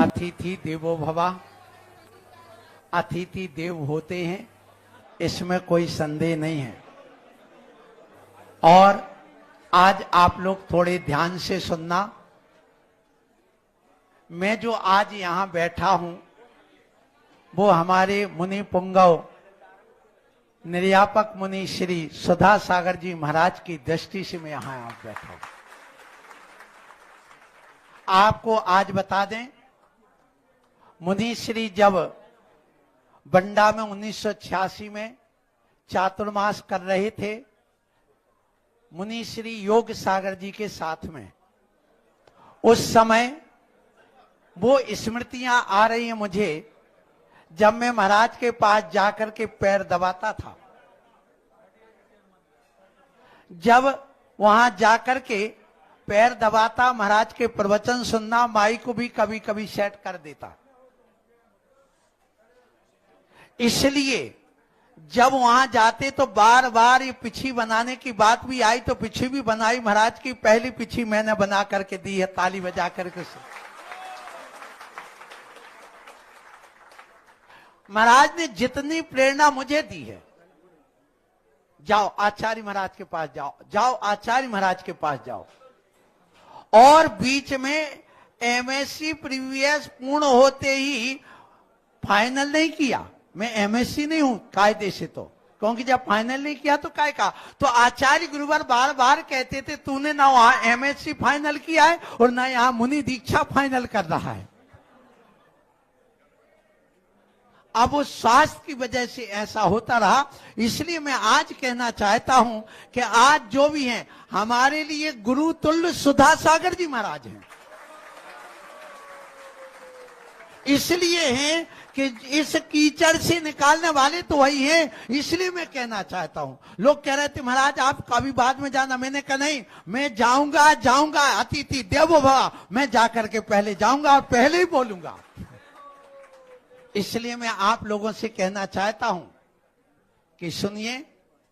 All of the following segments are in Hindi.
अतिथि देवो भवा, अतिथि देव होते हैं, इसमें कोई संदेह नहीं है। और आज आप लोग थोड़े ध्यान से सुनना। मैं जो आज यहां बैठा हूं वो हमारे मुनि पुंगव निर्यापक मुनि श्री सुधा सागर जी महाराज की दृष्टि से मैं यहां बैठा हूं। आपको आज बता दें, मुनि श्री जब बंडा में 1986 में चातुर्मास कर रहे थे, मुनि श्री योग सागर जी के साथ में, उस समय वो स्मृतियां आ रही हैं मुझे, जब मैं महाराज के पास जाकर के पैर दबाता था। जब वहां जाकर के पैर दबाता, महाराज के प्रवचन सुनना, माई को भी कभी कभी सेट कर देता। इसलिए जब वहां जाते तो बार बार ये पिछी बनाने की बात भी आई, तो पिछी भी बनाई। महाराज की पहली पिछी मैंने बना करके दी है, ताली बजा करके। महाराज ने जितनी प्रेरणा मुझे दी है, जाओ आचार्य महाराज के पास जाओ, जाओ आचार्य महाराज के पास जाओ। और बीच में एमएससी प्रीवियस पूर्ण होते ही फाइनल नहीं किया। मैं एमएससी नहीं हूं कायदे से, तो क्योंकि जब फाइनल नहीं किया तो काय का, तो आचार्य गुरुवर बार बार कहते थे तूने ना वहां एमएससी फाइनल किया है और ना यहां मुनि दीक्षा फाइनल कर रहा है। अब वो स्वास्थ्य की वजह से ऐसा होता रहा। इसलिए मैं आज कहना चाहता हूं कि आज जो भी हैं हमारे लिए गुरु तुल्य सुधा सागर जी महाराज हैं। इसलिए हैं कि इस कीचड़ से निकालने वाले तो वही हैं। इसलिए मैं कहना चाहता हूं, लोग कह रहे थे महाराज आप कभी बाद में जाना, मैंने कहा नहीं, मैं जाऊंगा जाऊंगा, अतिथि देवो भव, मैं जाकर के पहले जाऊंगा और पहले ही बोलूंगा। इसलिए मैं आप लोगों से कहना चाहता हूं कि सुनिए,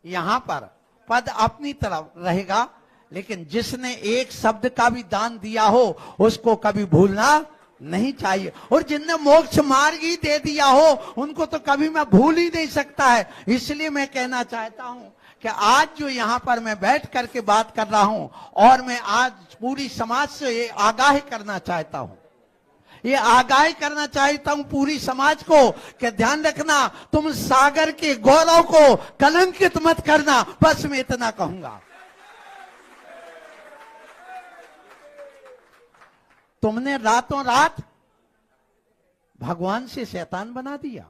यहां पर पद अपनी तरफ रहेगा, लेकिन जिसने एक शब्द का भी दान दिया हो उसको कभी भूलना नहीं चाहिए। और जिनने मोक्ष मार्ग ही दे दिया हो उनको तो कभी मैं भूल ही नहीं सकता है। इसलिए मैं कहना चाहता हूं कि आज जो यहां पर मैं बैठ करके बात कर रहा हूं, और मैं आज पूरी समाज से ये आगाह करना चाहता हूं, ये आगाही करना चाहता हूं पूरी समाज को कि ध्यान रखना, तुम सागर के गौरव को कलंकित मत करना। बस मैं इतना कहूंगा। तुमने रातों रात भगवान से शैतान बना दिया।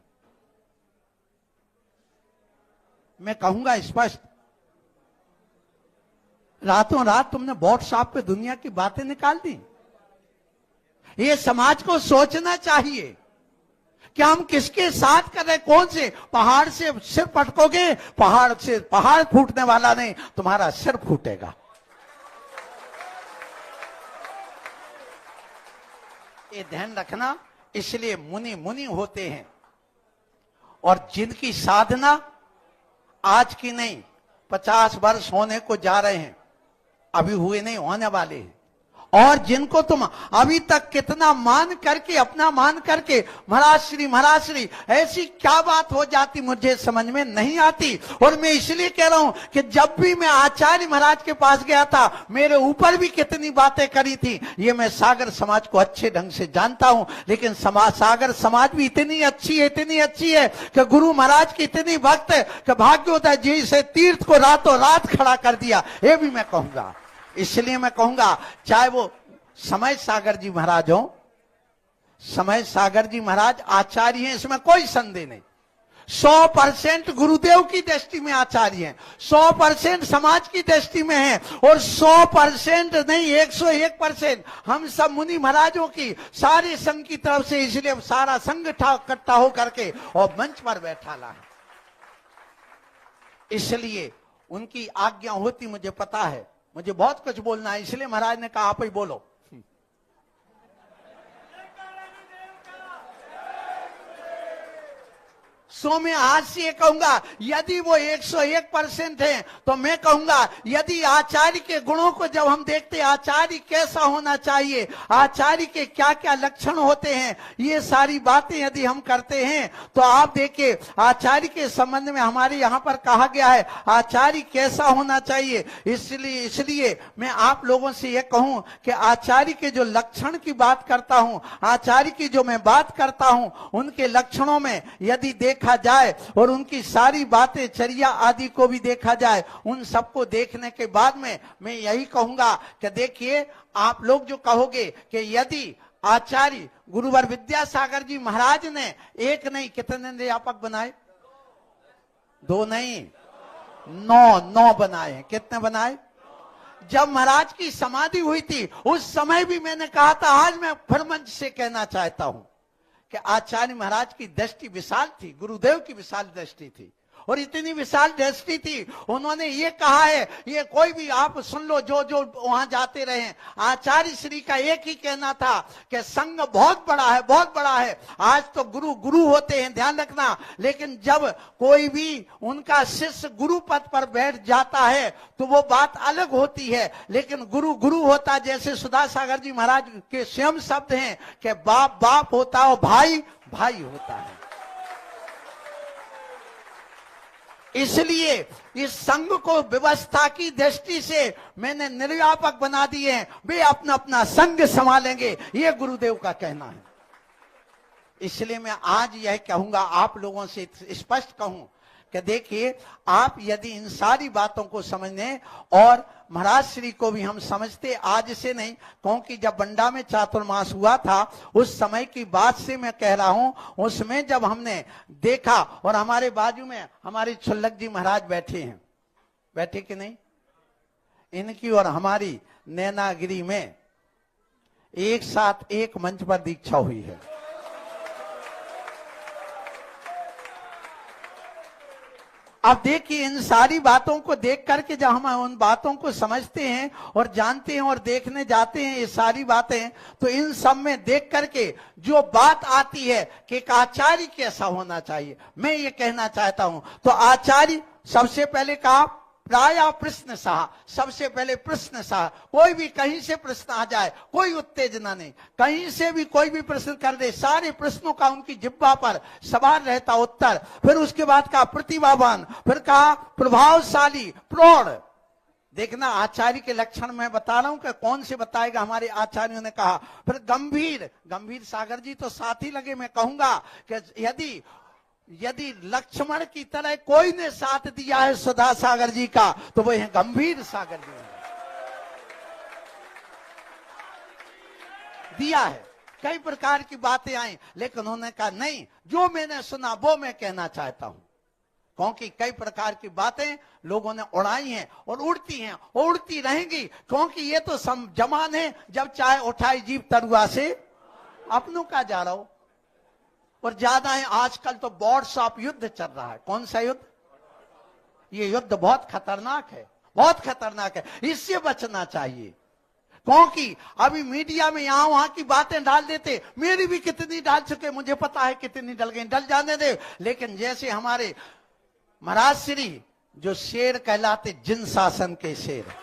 मैं कहूंगा स्पष्ट, रातों रात तुमने व्हाट्सएप पे दुनिया की बातें निकाल दी। ये समाज को सोचना चाहिए कि हम किसके साथ कर रहे, कौन से पहाड़ से सिर पटकोगे, पहाड़ से पहाड़ फूटने वाला नहीं, तुम्हारा सिर फूटेगा। ये ध्यान रखना। इसलिए मुनि मुनि होते हैं, और जिनकी साधना आज की नहीं 50 वर्ष होने को जा रहे हैं, अभी हुए नहीं, होने वाले हैं। और जिनको तुम अभी तक कितना मान करके, अपना मान करके महाराज श्री ऐसी क्या बात हो जाती मुझे समझ में नहीं आती। और मैं इसलिए कह रहा हूं कि जब भी मैं आचार्य महाराज के पास गया था, मेरे ऊपर भी कितनी बातें करी थी, ये मैं सागर समाज को अच्छे ढंग से जानता हूं। लेकिन सागर समाज भी इतनी अच्छी है कि गुरु महाराज की इतनी भक्त है कि भाग्योदय जी से तीर्थ को रातों रात खड़ा कर दिया, ये भी मैं कहूंगा। इसलिए मैं कहूंगा, चाहे वो समय सागर जी महाराज हो, समय सागर जी महाराज आचार्य हैं, इसमें कोई संदेह नहीं। 100% गुरुदेव की दृष्टि में आचार्य हैं, 100% समाज की दृष्टि में हैं, और 100% नहीं 101% हम सब मुनि महाराजों की, सारे संघ की तरफ से। इसलिए सारा संघ इकट्ठा हो करके और मंच पर बैठा ला है। इसलिए उनकी आज्ञा होती, मुझे पता है, मुझे बहुत कुछ बोलना है, इसलिए महाराज ने कहा आप ही बोलो। सो मैं आज से ये कहूंगा, यदि वो 101% है तो मैं कहूंगा, यदि आचार्य के गुणों को जब हम देखते, आचार्य कैसा होना चाहिए, आचार्य के क्या क्या लक्षण होते हैं, ये सारी बातें यदि हम करते हैं तो आप देखिए आचार्य के संबंध में हमारे यहां पर कहा गया है आचार्य कैसा होना चाहिए। इसलिए मैं आप लोगों से यह कहूं कि आचार्य के जो लक्षण की बात करता हूं, आचार्य की जो मैं बात करता हूं, उनके लक्षणों में यदि देखा जाए और उनकी सारी बातें चर्या आदि को भी देखा जाए, उन सबको देखने के बाद में मैं यही कहूंगा कि देखिए आप लोग जो कहोगे कि यदि आचार्य गुरुवर विद्यासागर जी महाराज ने एक नहीं कितने अध्यापक बनाए, 2 नहीं 9 बनाए हैं। कितने बनाए? जब महाराज की समाधि हुई थी उस समय भी मैंने कहा था, आज मैं फिर मंच से कहना चाहता हूं कि आचार्य महाराज की दृष्टि विशाल थी, गुरुदेव की विशाल दृष्टि थी, और इतनी विशाल दृष्टि थी, उन्होंने ये कहा है, ये कोई भी आप सुन लो जो जो वहां जाते रहे, आचार्य श्री का एक ही कहना था कि संघ बहुत बड़ा है, बहुत बड़ा है। आज तो गुरु गुरु होते हैं, ध्यान रखना, लेकिन जब कोई भी उनका शिष्य गुरु पद पर बैठ जाता है तो वो बात अलग होती है, लेकिन गुरु गुरु होता, जैसे सुधा सागर जी महाराज के स्वयं शब्द हैं कि बाप बाप होता है और भाई भाई होता है। इसलिए इस संघ को व्यवस्था की दृष्टि से मैंने निर्व्यापक बना दिए हैं, वे अपना अपना संघ संभालेंगे, ये गुरुदेव का कहना है। इसलिए मैं आज यह कहूंगा, आप लोगों से स्पष्ट कहूं कि देखिए आप यदि इन सारी बातों को समझने, और महाराज श्री को भी हम समझते आज से नहीं, क्योंकि जब बंडा में चातुर्मास हुआ था उस समय की बात से मैं कह रहा हूं, उसमें जब हमने देखा, और हमारे बाजू में हमारे छुल्लक जी महाराज बैठे हैं, बैठे कि नहीं, इनकी और हमारी नैनागिरी में एक साथ एक मंच पर दीक्षा हुई है। अब देखिए इन सारी बातों को देख करके जब हम उन बातों को समझते हैं और जानते हैं और देखने जाते हैं ये सारी बातें, तो इन सब में देख करके जो बात आती है कि एक आचार्य कैसा होना चाहिए, मैं ये कहना चाहता हूं। तो आचार्य सबसे पहले कहा प्राय प्रश्न सहा, सबसे पहले प्रश्न सहा, कोई भी कहीं से प्रश्न आ जाए, कोई उत्तेजना नहीं, कहीं से भी कोई भी प्रश्न कर दे, सारे प्रश्नों का उनकी जिह्वा पर सवार रहता उत्तर। फिर उसके बाद कहा प्रतिभावान, फिर कहा प्रभावशाली, प्रौढ़। देखना आचार्य के लक्षण मैं बता रहा हूं कि कौन से बताएगा, हमारे आचार्यों ने कहा। फिर गंभीर, गंभीर सागर जी तो साथ ही लगे, मैं कहूंगा कि यदि लक्ष्मण की तरह कोई ने साथ दिया है सुधा सागर जी का तो वो है गंभीर सागर जी ने दिया है। कई प्रकार की बातें आई, लेकिन उन्होंने कहा नहीं, जो मैंने सुना वो मैं कहना चाहता हूं, क्योंकि कई प्रकार की बातें लोगों ने उड़ाई हैं और उड़ती हैं और उड़ती रहेंगी, क्योंकि ये तो जमान है जब चाहे उठाई जीव तरुआ से अपनों का जा रहा हो। और ज्यादा है आजकल तो बोर्ड्स ऑफ युद्ध चल रहा है। कौन सा युद्ध? ये युद्ध बहुत खतरनाक है, बहुत खतरनाक है, इससे बचना चाहिए। क्योंकि अभी मीडिया में यहां वहां की बातें डाल देते, मेरी भी कितनी डाल चुके, मुझे पता है कितनी डल गई, डल जाने दे। लेकिन जैसे हमारे महाराज श्री जो शेर कहलाते, जिन शासन के शेर,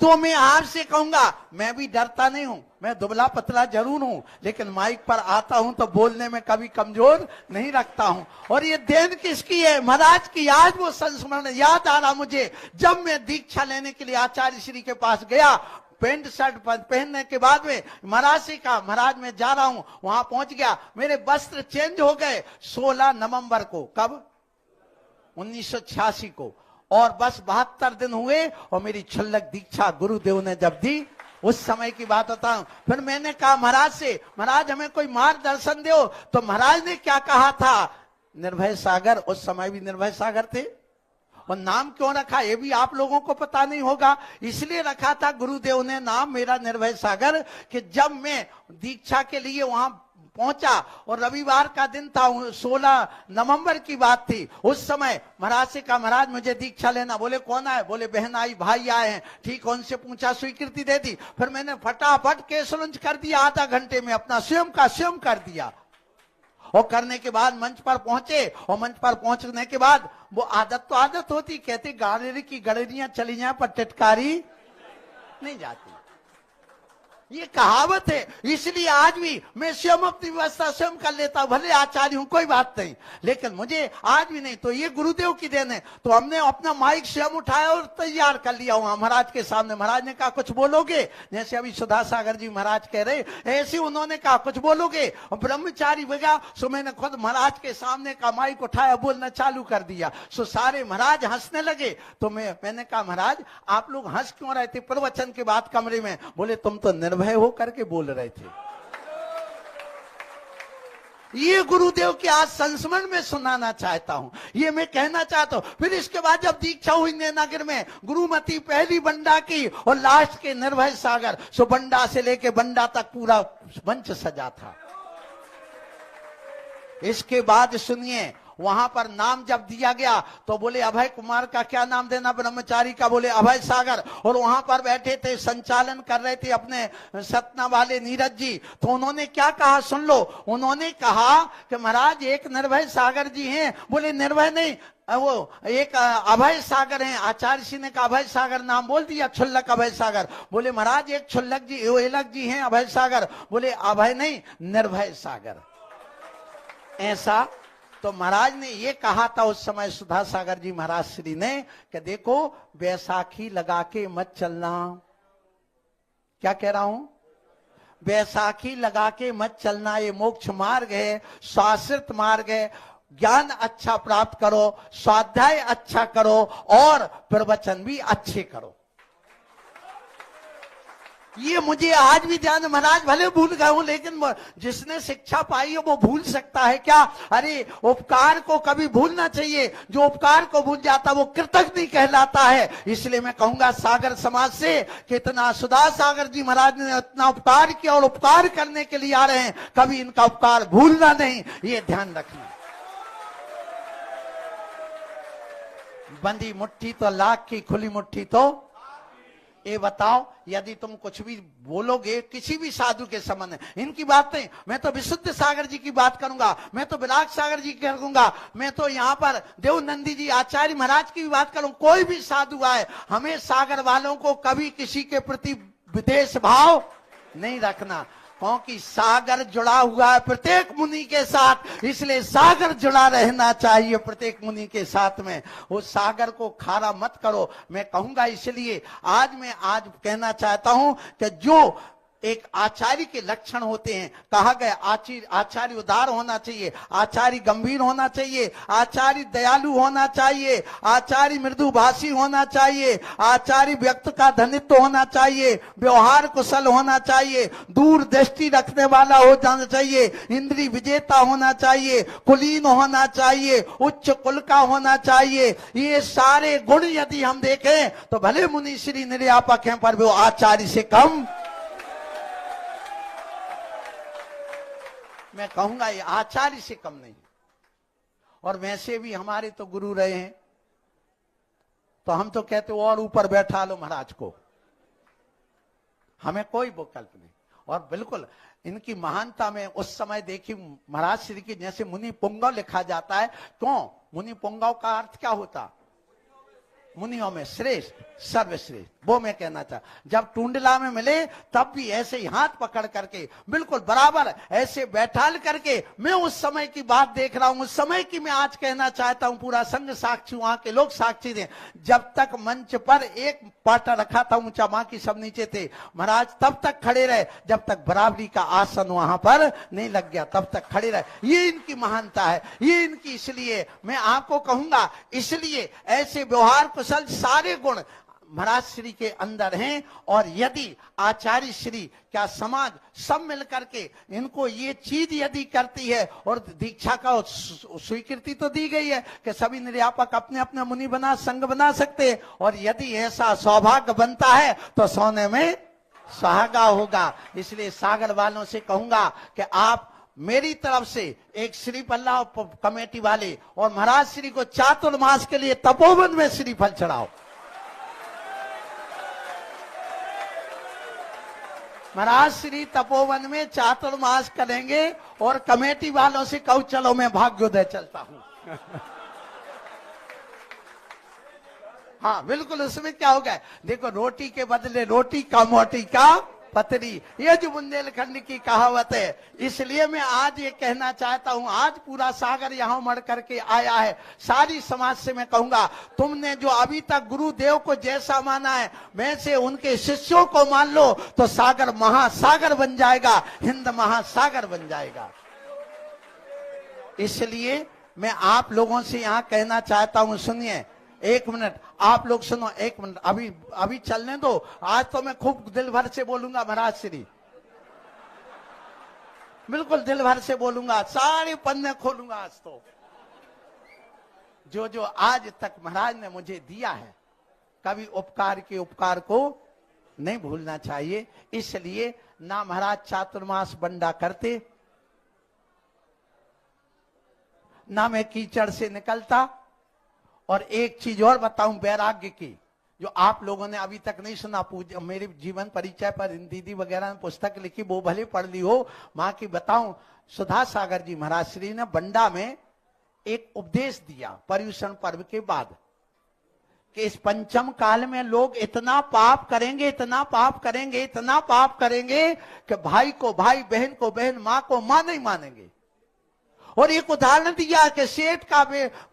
तो मैं आपसे कहूंगा, मैं भी डरता नहीं हूं, मैं दुबला पतला जरूर हूं, लेकिन माइक पर आता हूं तो बोलने में कभी कमजोर नहीं रखता हूं। और ये देन किसकी है? महाराज की। आज वो संस्मरण याद आ रहा मुझे, जब मैं दीक्षा लेने के लिए आचार्य श्री के पास गया, पेंट शर्ट पहनने के बाद में महाराज से कहा महाराज मैं जा रहा हूं, वहां पहुंच गया, मेरे वस्त्र चेंज हो गए 16 नवंबर को। कब? 1986 को। और बस 72 दिन हुए और मेरी छल्लक दीक्षा गुरुदेव ने जब दी, उस समय की बात बताऊं। फिर मैंने कहा महाराज से, महाराज हमें कोई मार्गदर्शन दो, तो महाराज ने क्या कहा था? निर्भय सागर। उस समय भी निर्भय सागर थे। और नाम क्यों रखा ये भी आप लोगों को पता नहीं होगा, इसलिए रखा था गुरुदेव ने नाम मेरा निर्भय सागर, कि जब मैं दीक्षा के लिए वहां पहुंचा और रविवार का दिन था, 16 नवंबर की बात थी। उस समय महाराज से कहा, महाराज मुझे दीक्षा लेना। बोले कौन आए? बोले बहन आई, भाई आए हैं। ठीक, उनसे पूछा, स्वीकृति दे दी। फिर मैंने फटाफट केस लॉन्च कर दिया, आधा घंटे में अपना स्वयं का स्वयं कर दिया। और करने के बाद मंच पर पहुंचे, और मंच पर पहुंचने के बाद वो आदत तो आदत होती, कहते गाड़ी की गड़रियां चली जाए पर टिटकारी नहीं जाती, ये कहावत है। इसलिए आज भी मैं स्वयं अपनी व्यवस्था स्वयं कर लेता हूं, भले आचार्य हूं कोई बात नहीं, लेकिन मुझे आज भी नहीं तो ये गुरुदेव की देन है। तो हमने अपना माइक स्वयं उठाया और तैयार कर लिया हुआ महाराज के सामने। महाराज ने कहा कुछ बोलोगे? जैसे अभी सुधा सागर जी महाराज कह रहे, ऐसे उन्होंने कहा कुछ बोलोगे? और ब्रह्मचारी बजा, सो मैंने खुद महाराज के सामने का माइक उठाया, बोलना चालू कर दिया। सो सारे महाराज हंसने लगे। तो मैंने कहा, महाराज आप लोग हंस क्यों रहे थे प्रवचन के बाद कमरे में? बोले तुम तो निर्भय हो करके बोल रहे थे। ये गुरुदेव के आज संस्मरण में सुनाना चाहता हूं, ये मैं कहना चाहता हूं। फिर इसके बाद जब दीक्षा हुई नगर में, गुरुमती पहली बंडा की और लास्ट के निर्भय सागर, सो बंडा से लेके बंडा तक पूरा मंच सजा था। इसके बाद सुनिए, वहां पर नाम जब दिया गया तो बोले अभय कुमार का क्या नाम देना? ब्रह्मचारी का बोले अभय सागर। और वहां पर बैठे थे, संचालन कर रहे थे अपने सतना वाले नीरज जी। तो उन्होंने क्या कहा सुन लो। उन्होंने कहा कि महाराज एक निर्भय सागर जी हैं। बोले निर्भय नहीं, वो एक अभय सागर हैं। आचार्य जी ने कहा अभय सागर नाम बोल दिया, क्षुल्लक अभय सागर। बोले महाराज एक क्षुल्लक जी एलक जी हैं अभय सागर। बोले अभय नहीं, निर्भय सागर। ऐसा तो महाराज ने ये कहा था उस समय, सुधा सागर जी महाराज श्री ने, कि देखो बैसाखी लगा के मत चलना। क्या कह रहा हूं? बैसाखी लगा के मत चलना, ये मोक्ष मार्ग है, शाश्वत मार्ग है। ज्ञान अच्छा प्राप्त करो, स्वाध्याय अच्छा करो और प्रवचन भी अच्छे करो। ये मुझे आज भी ध्यान, महाराज भले भूल गए हूं, लेकिन जिसने शिक्षा पाई है वो भूल सकता है क्या? अरे उपकार को कभी भूलना चाहिए। जो उपकार को भूल जाता वो कृतज्ञ कहलाता है। इसलिए मैं कहूंगा सागर समाज से, कितना सुधा सागर जी महाराज ने इतना उपकार किया और उपकार करने के लिए आ रहे हैं, कभी इनका उपकार भूलना नहीं, ये ध्यान रखना। बंदी मुट्ठी तो लाख की, खुली मुट्ठी तो। ये बताओ, यदि तुम कुछ भी बोलोगे किसी भी साधु के संबंध में, इनकी बात नहीं, मैं तो विशुद्ध सागर जी की बात करूंगा, मैं तो विराग सागर जी की करूंगा, मैं तो यहाँ पर देवनंदी जी आचार्य महाराज की भी बात करूं। कोई भी साधु आए, हमें सागर वालों को कभी किसी के प्रति विद्वेष भाव नहीं रखना, क्योंकि सागर जुड़ा हुआ है प्रत्येक मुनि के साथ। इसलिए सागर जुड़ा रहना चाहिए प्रत्येक मुनि के साथ में। वो सागर को खारा मत करो, मैं कहूंगा। इसलिए आज मैं कहना चाहता हूं कि जो एक आचार्य के लक्षण होते हैं, कहा गया आचार्य उदार होना चाहिए, आचार्य गंभीर होना चाहिए, आचार्य दयालु होना चाहिए, आचार्य मृदुभाषी होना चाहिए, आचार्य व्यक्ति का धनित्व होना चाहिए, व्यवहार कुशल होना चाहिए, दूर दृष्टि रखने वाला हो जाना चाहिए, इंद्रिय विजेता होना चाहिए, कुलीन होना चाहिए, उच्च कुल का होना चाहिए। ये सारे गुण यदि हम देखें तो भले मुनि श्री निर्यापक हैं, पर वो आचार्य से कम, मैं कहूंगा ये आचार्य से कम नहीं। और वैसे भी हमारे तो गुरु रहे हैं, तो हम तो कहते और ऊपर बैठा लो महाराज को, हमें कोई विकल्प नहीं। और बिल्कुल इनकी महानता में उस समय देखी महाराज श्री की, जैसे मुनि पुंगव लिखा जाता है। क्यों? मुनि पुंगव का अर्थ क्या होता? मुनियों में श्रेष्ठ, सर्वश्रेष्ठ, वो मैं कहना चाह। जब टूंडला में मिले तब भी ऐसे ही हाथ पकड़ करके बिल्कुल बराबर ऐसे बैठाल करके, मैं उस समय की बात देख रहा हूं, उस समय की मैं आज कहना चाहता हूं, पूरा संघ साक्षी, वहां के लोग साक्षी थे। जब तक मंच पर एक पाटा रखा था ऊंचा, बाकी सब नीचे थे, महाराज तब तक खड़े रहे जब तक बराबरी का आसन वहां पर नहीं लग गया, तब तक खड़े रहे। ये इनकी महानता है, ये इनकी। इसलिए मैं आपको कहूंगा, इसलिए ऐसे व्यवहार कुशल सारे गुण महाराज श्री के अंदर हैं। और यदि आचार्य श्री क्या समाज सब मिलकर के इनको ये चीज यदि करती है, और दीक्षा का स्वीकृति तो दी गई है कि सभी निर्यापक अपने अपने मुनि बना संघ बना सकते हैं, और यदि ऐसा सौभाग्य बनता है तो सोने में सुहागा होगा। इसलिए सागर वालों से कहूंगा कि आप मेरी तरफ से एक श्रीफल कमेटी वाले और महाराज श्री को चातुर्मास के लिए तपोवन में श्रीफल चढ़ाओ। महाराज श्री तपोवन में चातुर्मास करेंगे और कमेटी वालों से कहूं चलो मैं भाग्योदय चलता हूं। हाँ बिल्कुल, उसमें क्या हो गया, देखो रोटी के बदले रोटी का मोटी का पतरी, ये जो बुंदेलखंड की कहावत है। इसलिए मैं आज ये कहना चाहता हूं, आज पूरा सागर यहां उमड़ करके आया है। सारी समाज से मैं कहूंगा, तुमने जो अभी तक गुरुदेव को जैसा माना है वैसे उनके शिष्यों को मान लो तो सागर महासागर बन जाएगा, हिंद महासागर बन जाएगा। इसलिए मैं आप लोगों से यहां कहना चाहता हूं, सुनिए एक मिनट, आप लोग सुनो एक मिनट, अभी चलने दो। आज तो मैं खूब दिल भर से बोलूंगा महाराज श्री, बिल्कुल दिल भर से बोलूंगा, सारे पन्ने खोलूंगा आज तो। जो जो आज तक महाराज ने मुझे दिया है, कभी उपकार के उपकार को नहीं भूलना चाहिए। इसलिए ना महाराज चातुर्मास बंडा करते, ना मैं कीचड़ से निकलता। और एक चीज और बताऊं वैराग्य की, जो आप लोगों ने अभी तक नहीं सुना, मेरे जीवन परिचय पर दीदी वगैरह ने पुस्तक लिखी, वो भले पढ़ ली हो, मां की बताऊं। सुधा सागर जी महाराज श्री ने बंडा में एक उपदेश दिया पर्युषण पर्व के बाद, कि इस पंचम काल में लोग इतना पाप करेंगे, इतना पाप करेंगे, इतना पाप करेंगे कि भाई को भाई, बहन को बहन, मां को मां नहीं मानेंगे। और एक उदाहरण दिया कि सेठ का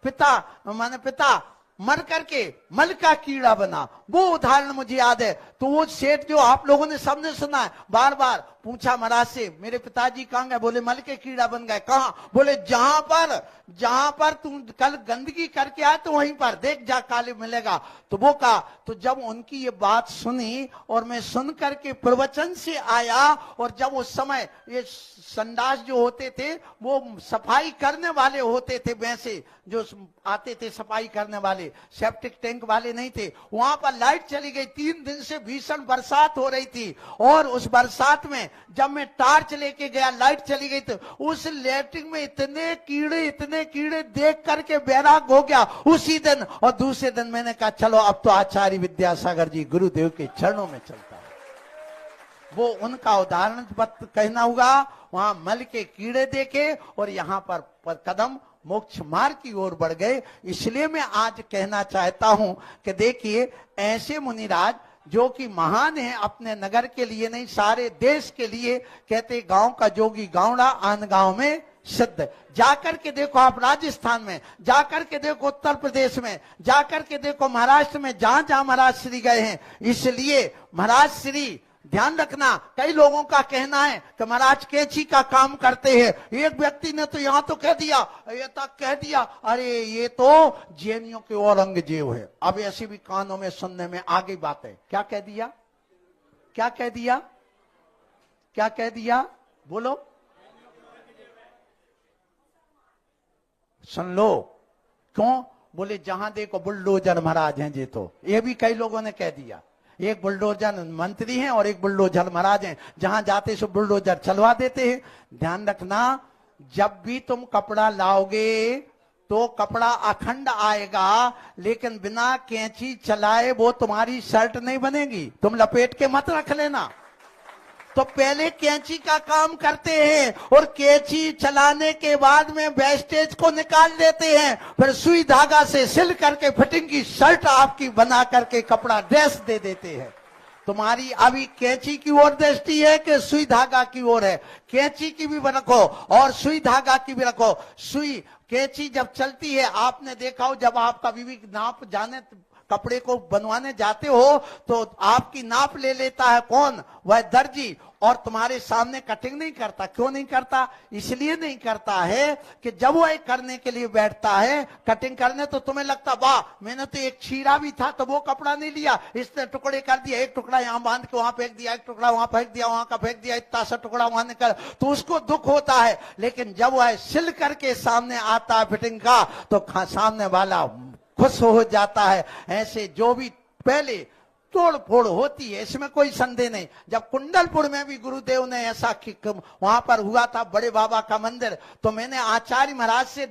पिता मर करके मल का कीड़ा बना, वो उदाहरण मुझे याद है। तो वो सेठ जो आप लोगों ने सबने सुना है, बार बार पूछा महाराज से, मेरे पिताजी कहाँ गए? बोले मल के कीड़ा बन गए। कहाँ? बोले जहां पर तुम कल गंदगी करके आए तो वहीं पर देख जा, काले मिलेगा। तो वो कहा, तो जब उनकी ये बात सुनी और मैं सुन करके प्रवचन से आया, और जब उस समय ये संडास जो होते थे वो सफाई करने वाले होते थे, वैसे जो आते थे सफाई करने वाले, सेप्टिक टैंक वाले नहीं थे, वहां पर लाइट चली गई। 3 दिन से भीषण बरसात हो रही थी, और उस बरसात में जब मैं टार्च लेके गया, लाइट चली गई, तो उस लैट्रिन में इतने कीड़े देख करके बैराग हो गया उसी दिन। और दूसरे दिन मैंने कहा चलो अब तो आचार्य विद्यासागर जी गुरुदेव के चरणों में चलता है। वो उनका उदाहरण कहना होगा, वहां मल के कीड़े देखे और यहां पर कदम मोक्ष मार्ग की ओर बढ़ गए। इसलिए मैं आज कहना चाहता हूं कि देखिए, ऐसे मुनिराज जो कि महान है, अपने नगर के लिए नहीं सारे देश के लिए, कहते गांव का जोगी गावड़ा आन गांव में सिद्ध। जाकर के देखो आप राजस्थान में, जाकर के देखो उत्तर प्रदेश में, जाकर के देखो महाराष्ट्र में, जहां जहां महाराज श्री गए हैं। इसलिए महाराज श्री ध्यान रखना, कई लोगों का कहना है कि महाराज कैंची का काम करते हैं। एक व्यक्ति ने तो यहां तो कह दिया, ये तक कह दिया, अरे ये तो जैनियों के औरंगजेब है। अब ऐसी भी कानों में सुनने में आ गई बात है। क्या कह दिया? क्या कह दिया? क्या कह दिया? बोलो, सुन लो। क्यों? बोले जहां देखो बुलडोजर महाराज हैं जी। तो ये भी कई लोगों ने कह दिया, एक बुलडोजर मंत्री हैं और एक बुलडोजर महाराज हैं, जहां जाते सो बुलडोजर चलवा देते हैं। ध्यान रखना, जब भी तुम कपड़ा लाओगे तो कपड़ा अखंड आएगा, लेकिन बिना कैंची चलाए वो तुम्हारी शर्ट नहीं बनेगी। तुम लपेट के मत रख लेना। तो पहले कैंची का काम करते हैं और कैंची चलाने के बाद में वेस्टेज को निकाल देते हैं, फिर सुई धागा से सिल करके फिटिंग की शर्ट आपकी बना करके कपड़ा ड्रेस दे देते हैं। तुम्हारी अभी कैंची की ओर दृष्टि है कि सुई धागा की ओर है? कैंची की भी रखो और सुई धागा की भी रखो। सुई कैंची जब चलती है, आपने देखा हो, जब आप कभी भी नाप जाने कपड़े को बनवाने जाते हो तो आपकी नाप ले लेता है कौन? वह दर्जी। और तुम्हारे सामने कटिंग नहीं करता। क्यों नहीं करता? इसलिए नहीं करता है कि जब वह करने के लिए बैठता है कटिंग करने, तो तुम्हें लगता वाह मैंने तो एक छीरा भी था तो वो कपड़ा नहीं लिया, इसने टुकड़े कर दिया, एक टुकड़ा यहां बांध के वहां फेंक दिया, एक टुकड़ा वहां फेंक दिया, वहां का फेंक दिया, इतना सा टुकड़ा वहां निकल, तो उसको दुख होता है। लेकिन जब वह सिल करके सामने आता है फिटिंग का, तो सामने वाला खुश हो जाता है। ऐसे जो भी पहले तोड़ फोड़ होती है, इसमें कोई संदेह नहीं। जब कुंडलपुर में भी गुरुदेव ने ऐसा वहां पर हुआ था बड़े बाबा का मंदिर, तो मैंने आचार्य महाराज से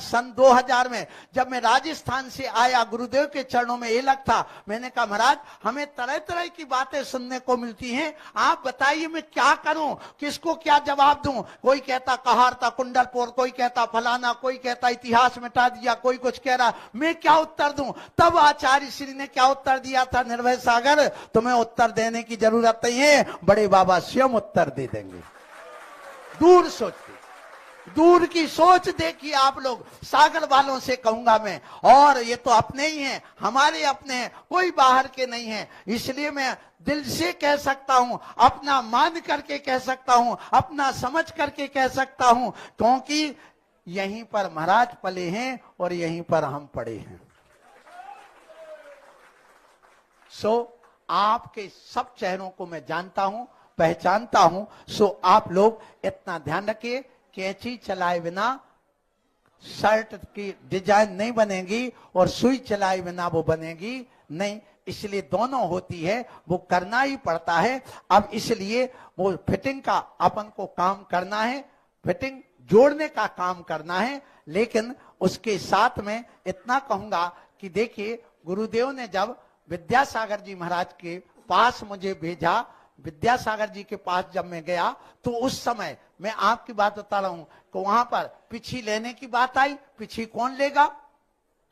सन 2000 में जब मैं राजस्थान से आया, गुरुदेव के चरणों में ये लग था, मैंने कहा महाराज हमें तरह तरह की बातें सुनने को मिलती हैं, आप बताइए मैं क्या करूं, किसको क्या जवाब दूं। कोई कहता कहार था कुंडलपुर, कोई कहता फलाना, कोई कहता इतिहास मिटा दिया, कोई कुछ कह रहा, मैं क्या उत्तर दूं। तब आचार्य श्री ने क्या उत्तर दिया था, निर्भय सागर तुम्हें उत्तर देने की जरूरत नहीं है, बड़े बाबा स्वयं उत्तर दे देंगे। दूर सोचते, दूर की सोच देखिए आप लोग। सागर वालों से कहूंगा मैं, और ये तो अपने ही हैं, हमारे अपने हैं, कोई बाहर के नहीं है। इसलिए मैं दिल से कह सकता हूं, अपना मान करके कह सकता हूं, अपना समझ करके कह सकता हूं, क्योंकि यहीं पर महाराज पले हैं और यहीं पर हम पड़े हैं। आपके सब चेहरों को मैं जानता हूं, पहचानता हूं। आप लोग इतना ध्यान रखिए, कैंची चलाए बिना शर्ट की डिजाइन नहीं बनेगी और सुई चलाए बिना वो बनेगी नहीं। इसलिए दोनों होती है, वो करना ही पड़ता है। अब इसलिए वो फिटिंग का अपन को काम करना है, फिटिंग जोड़ने का काम करना है। लेकिन उसके साथ में इतना कहूंगा कि देखिए, गुरुदेव ने जब विद्यासागर जी महाराज के पास मुझे भेजा, विद्यासागर जी के पास जब मैं गया, तो उस समय मैं आपकी बात बता रहा हूं कि वहां पर पिछी लेने की बात आई। पिछी कौन लेगा,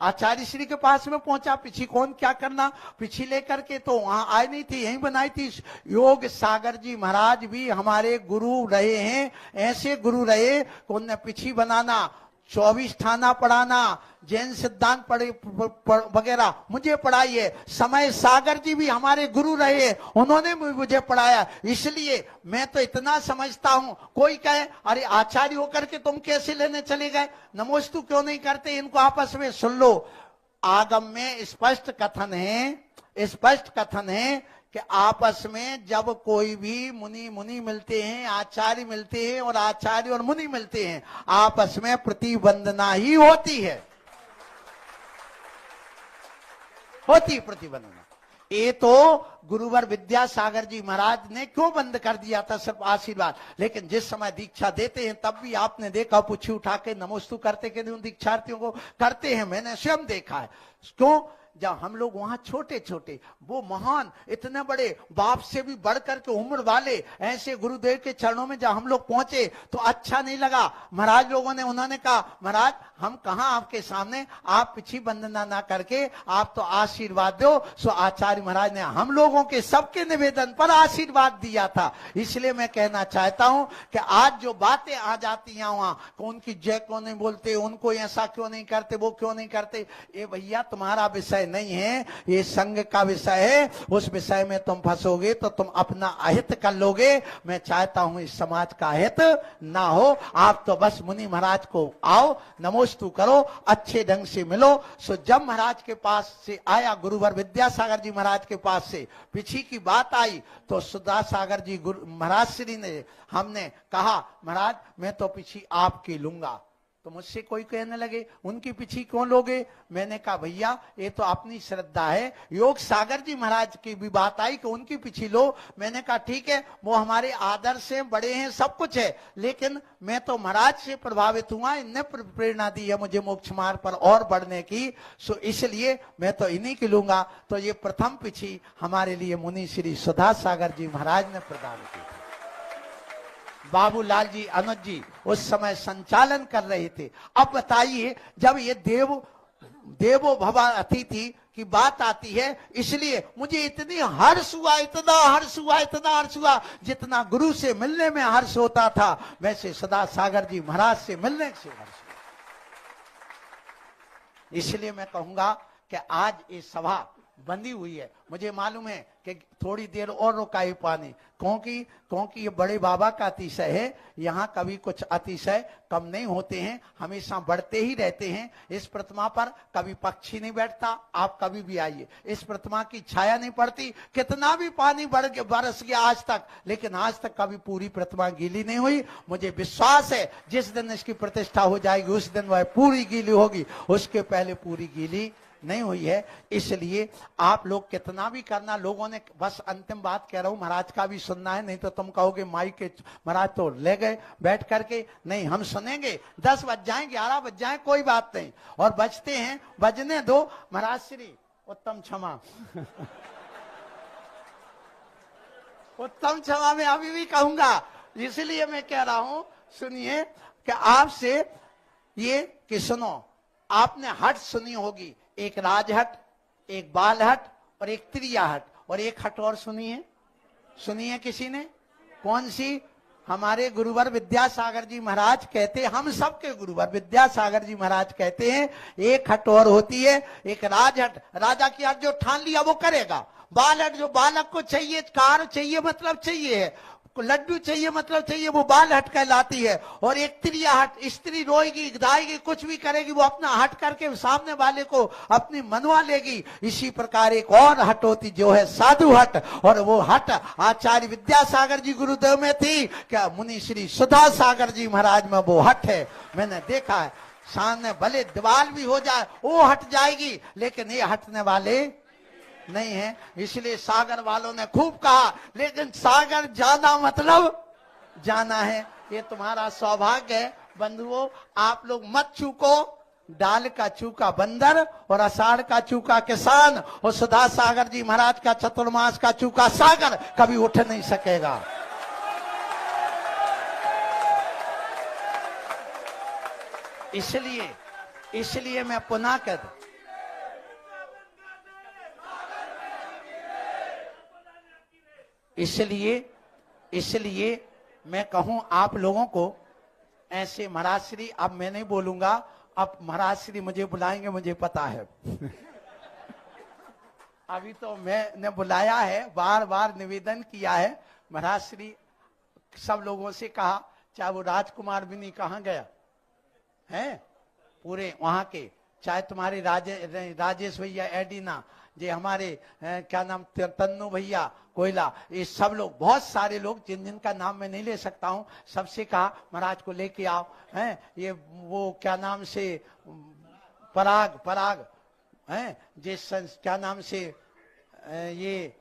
आचार्य श्री के पास में पहुंचा, पिछी कौन क्या करना, पिछी लेकर के तो वहां आई नहीं थी, यहीं बनाई थी। योग सागर जी महाराज भी हमारे गुरु रहे हैं, ऐसे गुरु रहे कि उन्हें पिछी बनाना, 24 ठाना पढ़ाना, जैन सिद्धांत पढ़े वगैरह मुझे पढ़ाई है। समय सागर जी भी हमारे गुरु रहे, उन्होंने मुझे पढ़ाया। इसलिए मैं तो इतना समझता हूं, कोई कहे अरे आचार्य होकर के तुम कैसे लेने चले गए, नमोस्तु क्यों नहीं करते, इनको आपस में सुन लो। आगम में स्पष्ट कथन है कि आपस में जब कोई भी मुनि मिलते हैं, आचार्य मिलते हैं और आचार्य और मुनि मिलते हैं, आपस में प्रतिवंदना ही होती है, होती प्रतिवंदना। ये तो गुरुवर विद्यासागर जी महाराज ने क्यों बंद कर दिया था, सिर्फ आशीर्वाद। लेकिन जिस समय दीक्षा देते हैं तब भी आपने देखा पुछी उठा के नमोस्तु करते के उन दीक्षार्थियों को करते हैं, मैंने स्वयं देखा है। क्यों, जब हम लोग वहां छोटे छोटे, वो महान इतने बड़े बाप से भी बढ़कर के उम्र वाले ऐसे गुरुदेव के चरणों में जब हम लोग पहुंचे तो अच्छा नहीं लगा। महाराज लोगों ने, उन्होंने कहा महाराज हम कहां आपके सामने, आप पिछी वंदना ना करके आप तो आशीर्वाद दो। सो आचार्य महाराज ने हम लोगों के सबके निवेदन पर आशीर्वाद दिया था। इसलिए मैं कहना चाहता हूं कि आज जो बातें आ जाती हैं वहां, उनकी जय क्यों नहीं बोलते, उनको ऐसा क्यों नहीं करते, वो क्यों नहीं करते, ये भैया तुम्हारा विषय नहीं है, ये संघ का विषय है। उस विषय में तुम फंसोगे तो तुम अपना अहित कर लोगे। मैं चाहता हूं इस समाज का अहित ना हो। आप तो बस मुनि महाराज को आओ, नमोस्तु करो, अच्छे ढंग से मिलो। सो जब महाराज के पास से आया, गुरुवर विद्यासागर जी महाराज के पास से पिछी की बात आई, तो सुधा सागर जी महाराज श्री ने, हमने कहा महाराज मैं तो पिछी आपकी लूंगा। तो मुझसे कोई कहने लगे उनकी पिछी क्यों लोगे। मैंने कहा भैया ये तो अपनी श्रद्धा है। योग सागर जी महाराज की भी बात आई कि उनकी पिछी लो। मैंने कहा ठीक है, वो हमारे आदर्श से बड़े हैं, सब कुछ है, लेकिन मैं तो महाराज से प्रभावित हुआ, इनने प्रेरणा दी है मुझे मोक्ष मार्ग पर और बढ़ने की। सो इसलिए मैं तो इन्हीं की लूंगा। तो ये प्रथम पिछी हमारे लिए मुनि श्री सुधा सागर जी महाराज ने प्रदान की। बाबूलाल जी अनुज जी उस समय संचालन कर रहे थे। अब बताइए, जब ये देवो भव अतिथि की बात आती है, इसलिए मुझे इतनी हर्ष हुआ, इतना हर्ष हुआ जितना गुरु से मिलने में हर्ष होता था, वैसे सदा सागर जी महाराज से मिलने से हर्ष हुआ। इसलिए मैं कहूंगा कि आज ये सभा बंदी हुई है। मुझे मालूम है कि थोड़ी देर और रुकाई पानी, क्योंकि ये बड़े बाबा का अतिशय है। यहाँ कभी कुछ अतिशय कम नहीं होते हैं, हमेशा बढ़ते ही रहते हैं। इस प्रतिमा पर कभी पक्षी नहीं बैठता, आप कभी भी आइए, इस प्रतिमा की छाया नहीं पड़ती। कितना भी पानी बरस गया आज तक, लेकिन आज तक कभी पूरी प्रतिमा गीली नहीं हुई। मुझे विश्वास है जिस दिन इसकी प्रतिष्ठा हो जाएगी उस दिन वह पूरी गीली होगी, उसके पहले पूरी गीली नहीं हुई है। इसलिए आप लोग कितना भी करना, लोगों ने बस अंतिम बात कह रहा हूं, महाराज का भी सुनना है, नहीं तो तुम कहोगे माई के महाराज तो ले गए बैठ करके। नहीं, हम सुनेंगे, 10 बज जाए 11 बज जाए कोई बात नहीं, और बजते हैं बजने दो। महाराज श्री उत्तम क्षमा उत्तम क्षमा में अभी भी कहूंगा, इसलिए मैं कह रहा हूं, सुनिए कि आपसे ये कि सुनो, आपने हट सुनी होगी, एक राजहट, एक बालहट और एक त्रियाहट, और एक हट और सुनी है किसी ने? कौन सी? हमारे गुरुवर विद्यासागर जी महाराज कहते, हम सबके गुरुवर विद्यासागर जी महाराज कहते हैं, एक हट और होती है, एक राजहट, राजा की हट जो ठान लिया वो करेगा। बालहट जो बालक को चाहिए, कार चाहिए मतलब चाहिए है, लड्डू चाहिए मतलब चाहिए, वो बाल हट कहलाती है। और एक त्रिया हट, स्त्री रोएगी गाएगी कुछ भी करेगी, वो अपना हट करके सामने वाले को अपनी मनवा लेगी। इसी प्रकार एक और हट होती जो है साधु हट, और वो हट आचार्य विद्यासागर जी गुरुदेव में थी, क्या मुनि श्री सुधा सागर जी महाराज में वो हट है। मैंने देखा है, सामने भले दीवार भी हो जाए वो हट जाएगी, लेकिन ये हटने वाले नहीं है। इसलिए सागर वालों ने खूब कहा, लेकिन सागर जाना मतलब जाना है। ये तुम्हारा सौभाग्य है बंधुओं, आप लोग मत चूको। डाल का चूका बंदर और आषाढ़ का चूका किसान, और सुधा सागर जी महाराज का चतुर्मास का चूका सागर कभी उठ नहीं सकेगा। इसलिए मैं पुनः कहता, इसलिए मैं कहूं आप लोगों को ऐसे, महाराज श्री अब मैं नहीं बोलूंगा, अब महाराज श्री मुझे बुलाएंगे, मुझे पता है अभी तो मैंने बुलाया है, बार बार निवेदन किया है, महाराज श्री सब लोगों से कहा, चाहे वो राजकुमार भी नहीं कहाँ गया है, पूरे वहां के, चाहे तुम्हारे राजेश भैया एडिना, जे हमारे क्या नाम तन्नू भैया कोयला, ये सब लोग, बहुत सारे लोग जिनका नाम मैं नहीं ले सकता हूं, सबसे कहा महाराज को लेके आओ हैं। ये वो क्या नाम से पराग हैं, जिस क्या नाम से ये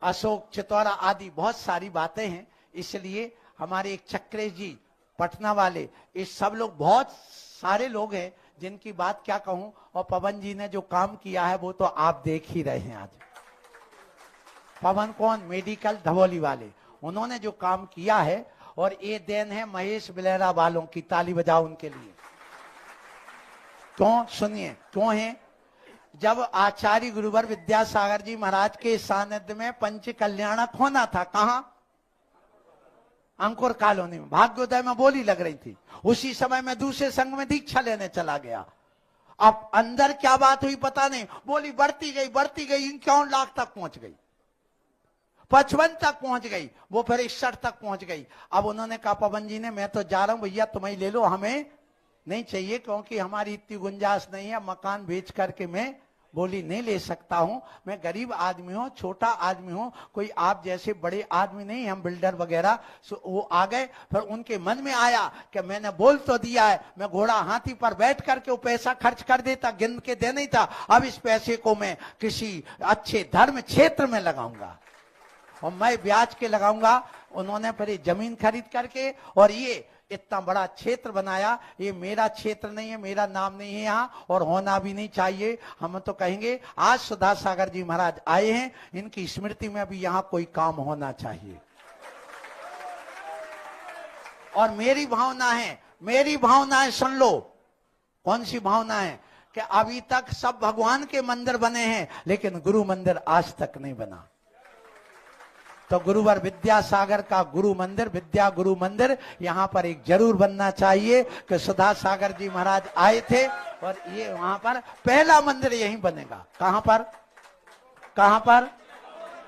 अशोक चितौरा आदि बहुत सारी बातें हैं। इसलिए हमारे एक चक्रेश जी पटना वाले, ये सब लोग बहुत सारे लोग हैं जिनकी बात क्या कहूं। और पवन जी ने जो काम किया है वो तो आप देख ही रहे हैं। आज पवन कौन? मेडिकल धवोली वाले, उन्होंने जो काम किया है, और ये देन है महेश बिलेरा वालों की, ताली बजाओ उनके लिए। क्यों? सुनिए क्यों है। जब आचार्य गुरुवर विद्यासागर जी महाराज के सानिध्य में पंच कल्याणक होना था, कहां? अंकुर कॉलोनी में, भाग्योदय में बोली लग रही थी। उसी समय मैं दूसरे संघ में दीक्षा लेने चला गया। अब अंदर क्या बात हुई पता नहीं, बोली बढ़ती गई 51 लाख तक पहुंच गई, 55 तक पहुंच गई, वो फिर 61 तक पहुंच गई। अब उन्होंने कहा पवन जी ने, मैं तो जा रहा हूं भैया, तुम्हें ले लो, हमें नहीं चाहिए, क्योंकि हमारी इतनी गुंजाइश नहीं है, मकान बेच करके मैं बोली नहीं ले सकता हूं, मैं गरीब आदमी हूं, छोटा आदमी हूं, कोई आप जैसे बड़े आदमी नहीं, हम बिल्डर वगैरह। वो आ गए, फिर उनके मन में आया कि मैंने बोल तो दिया है, मैं घोड़ा हाथी पर बैठ करके वो पैसा खर्च कर देता, गिन के दे नहीं था, अब इस पैसे को मैं किसी अच्छे धर्म क्षेत्र में लगाऊंगा, और मैं ब्याज के लगाऊंगा। उन्होंने फिर जमीन खरीद करके और ये इतना बड़ा क्षेत्र बनाया। ये मेरा क्षेत्र नहीं है, मेरा नाम नहीं है यहाँ, और होना भी नहीं चाहिए। हम तो कहेंगे आज सुधा सागर जी महाराज आए हैं, इनकी स्मृति में भी यहाँ कोई काम होना चाहिए। और मेरी भावना है, सुन लो कौन सी भावना है, कि अभी तक सब भगवान के मंदिर बने हैं, लेकिन गुरु मंदिर आज तक नहीं बना। तो गुरुवर विद्यासागर का गुरु मंदिर, विद्या गुरु मंदिर यहाँ पर एक जरूर बनना चाहिए, कि सुधा सागर जी महाराज आए थे, और ये वहां पर पहला मंदिर यहीं बनेगा। कहां पर?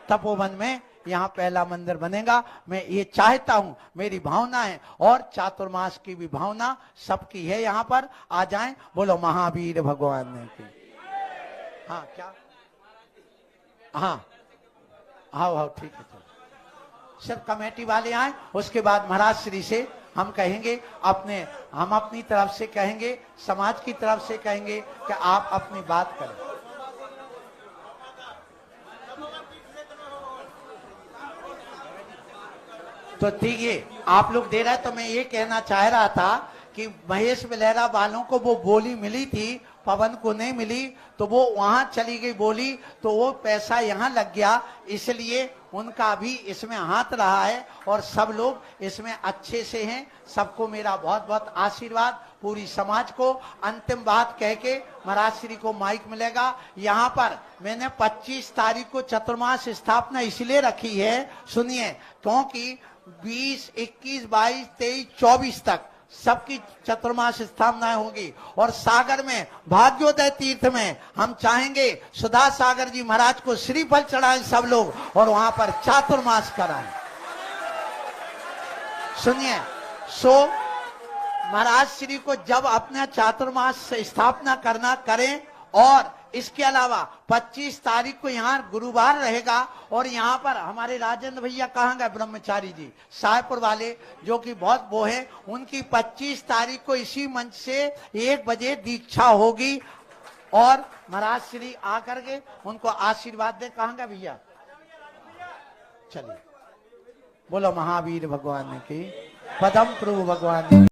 तपोवन में यहाँ पहला मंदिर बनेगा। मैं ये चाहता हूं, मेरी भावना है, और चातुर्मास की भी भावना सबकी है। यहाँ पर आ जाएं, बोलो महावीर भगवान ने की। हाँ क्या? हाँ ठीक है, सिर्फ कमेटी वाले आए, उसके बाद महाराज श्री से हम कहेंगे, हम अपनी तरफ से कहेंगे, समाज की तरफ से कहेंगे कि आप अपनी बात करें। तो ठीक है, आप लोग दे रहे हैं, तो मैं ये कहना चाह रहा था कि महेश बिलेरा वालों को वो बोली मिली थी, पवन को नहीं मिली, तो वो वहां चली गई बोली, तो वो पैसा यहाँ लग गया, इसलिए उनका भी इसमें हाथ रहा है और सब लोग इसमें अच्छे से हैं। सबको मेरा बहुत बहुत आशीर्वाद, पूरी समाज को। अंतिम बात कह के महाराज श्री को माइक मिलेगा। यहाँ पर मैंने 25 तारीख को चतुर्मास स्थापना इसलिए रखी है, सुनिए, क्योंकि 20, 21, 22, 23, 24 तक सबकी चतुर्मास स्थापनाएं होगी और सागर में भाग्योदय तीर्थ में हम चाहेंगे सुधा सागर जी महाराज को श्रीफल चढ़ाएं सब लोग और वहां पर चातुर्मास कराएं। सुनिए, सो महाराज श्री को जब अपना चातुर्मास स्थापना करना करें, और इसके अलावा 25 तारीख को यहाँ गुरुवार रहेगा और यहाँ पर हमारे राजेंद्र भैया कहाँ गए, ब्रह्मचारी जी साहेबपुर वाले, जो कि बहुत वो है, उनकी 25 तारीख को इसी मंच से 1 बजे दीक्षा होगी और महाराज श्री आकर के उनको आशीर्वाद दे। कहाँ गए भैया? चलिए, बोलो महावीर भगवान की, पदम प्रभु भगवान की।